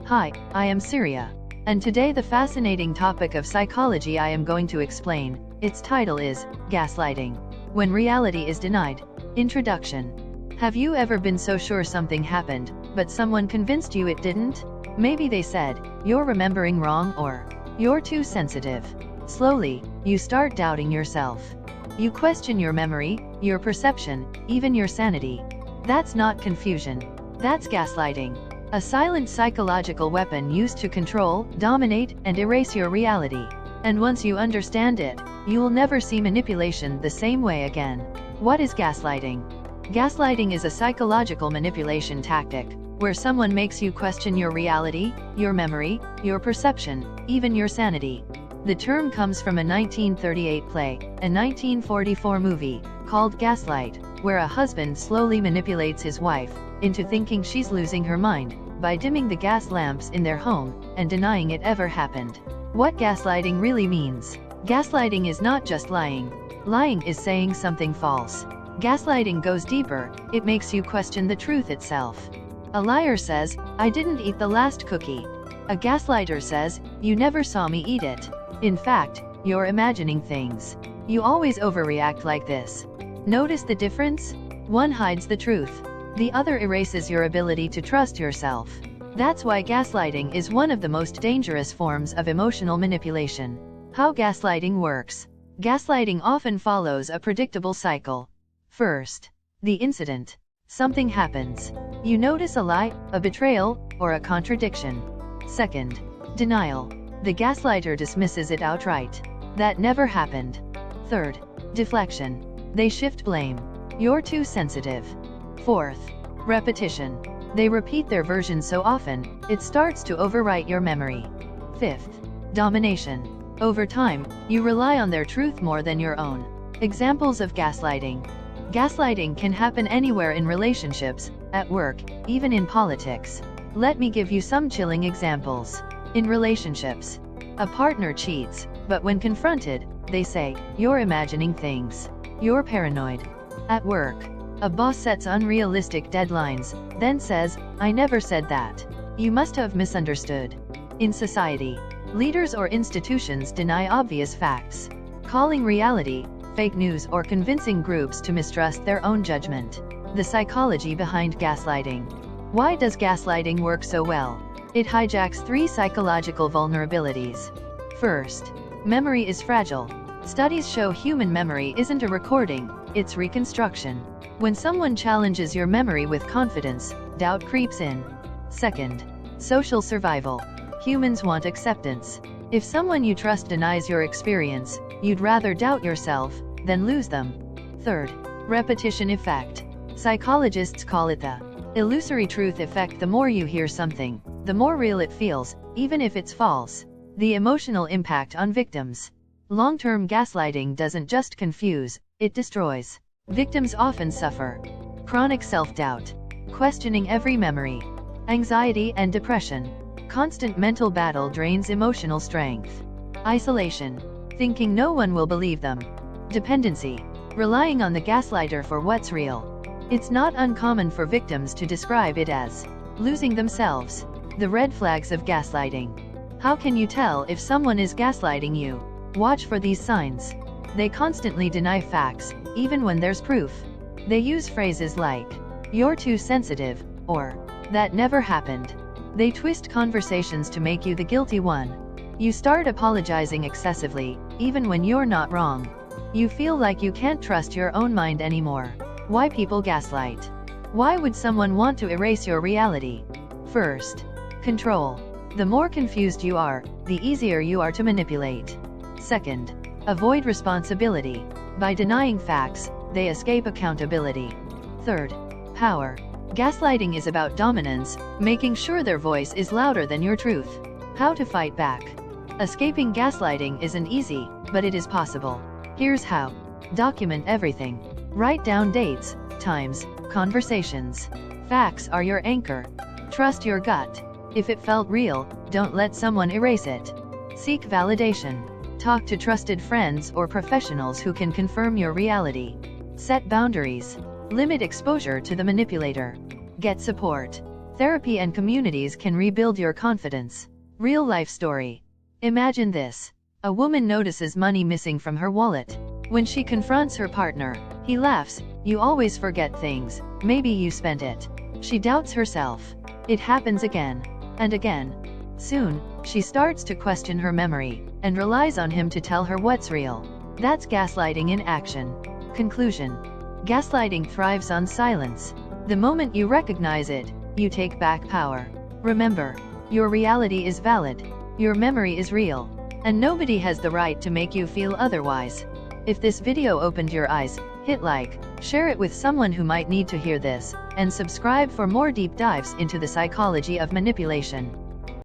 Hi, I am Syria. And today the fascinating topic of psychology I am going to explain, its title is, Gaslighting. When reality is denied. Introduction. Have you ever been so sure something happened, but someone convinced you it didn't? Maybe they said, you're remembering wrong, or you're too sensitive. Slowly, you start doubting yourself. You question your memory, your perception, even your sanity. That's not confusion. That's gaslighting. A silent psychological weapon used to control, dominate, and erase your reality. And once you understand it, you will never see manipulation the same way again. What is gaslighting? Gaslighting is a psychological manipulation tactic, where someone makes you question your reality, your memory, your perception, even your sanity. The term comes from a 1938 play, a 1944 movie, called Gaslight, where a husband slowly manipulates his wife into thinking she's losing her mind, by dimming the gas lamps in their home, and denying it ever happened. What gaslighting really means. Gaslighting is not just lying. Lying is saying something false. Gaslighting goes deeper, it makes you question the truth itself. A liar says, I didn't eat the last cookie. A gaslighter says, you never saw me eat it. In fact, you're imagining things. You always overreact like this. Notice the difference? One hides the truth. The other erases your ability to trust yourself. That's why gaslighting is one of the most dangerous forms of emotional manipulation. How gaslighting works. Gaslighting often follows a predictable cycle. First, the incident. Something happens. You notice a lie, a betrayal, or a contradiction. Second, denial. The gaslighter dismisses it outright. That never happened. Third, deflection. They shift blame. You're too sensitive. Fourth, repetition. They repeat their version so often, it starts to overwrite your memory. Fifth, domination. Over time, you rely on their truth more than your own. Examples of gaslighting. Gaslighting can happen anywhere in relationships, at work, even in politics. Let me give you some chilling examples. In relationships, a partner cheats, but when confronted, they say, you're imagining things. You're paranoid. At work, a boss sets unrealistic deadlines, then says, I never said that. You must have misunderstood. In society, leaders or institutions deny obvious facts, calling reality fake news or convincing groups to mistrust their own judgment. The psychology behind gaslighting. Why does gaslighting work so well? It hijacks 3 psychological vulnerabilities. First, memory is fragile. Studies show human memory isn't a recording, it's reconstruction. When someone challenges your memory with confidence, doubt creeps in. Second, social survival. Humans want acceptance. If someone you trust denies your experience, you'd rather doubt yourself than lose them. Third, repetition effect. Psychologists call it the illusory truth effect. The more you hear something, the more real it feels, even if it's false. The emotional impact on victims. Long-term gaslighting doesn't just confuse, it destroys. Victims often suffer chronic self-doubt, questioning every memory, anxiety and depression. Constant mental battle drains emotional strength. Isolation, thinking no one will believe them. Dependency, relying on the gaslighter for what's real. It's not uncommon for victims to describe it as losing themselves. The red flags of gaslighting. How can you tell if someone is gaslighting you? Watch for these signs. They constantly deny facts, even when there's proof. They use phrases like, you're too sensitive, or, that never happened. They twist conversations to make you the guilty one. You start apologizing excessively, even when you're not wrong. You feel like you can't trust your own mind anymore. Why people gaslight? Why would someone want to erase your reality? First, control. The more confused you are, the easier you are to manipulate. Second, avoid responsibility. By denying facts, they escape accountability. Third, power. Gaslighting is about dominance, making sure their voice is louder than your truth. How to fight back. Escaping gaslighting isn't easy, but it is possible. Here's how. Document everything. Write down dates, times, conversations. Facts are your anchor. Trust your gut. If it felt real, don't let someone erase it. Seek validation. Talk to trusted friends or professionals who can confirm your reality. Set boundaries. Limit exposure to the manipulator. Get support. Therapy and communities can rebuild your confidence. Real life story. Imagine this. A woman notices money missing from her wallet. When she confronts her partner, he laughs, "You always forget things, maybe you spent it." She doubts herself. It happens again and again. Soon, she starts to question her memory and relies on him to tell her what's real. That's gaslighting in action. Conclusion. Gaslighting thrives on silence. The moment you recognize it, you take back power. Remember, your reality is valid, your memory is real, and nobody has the right to make you feel otherwise. If this video opened your eyes, hit like, share it with someone who might need to hear this, and subscribe for more deep dives into the psychology of manipulation.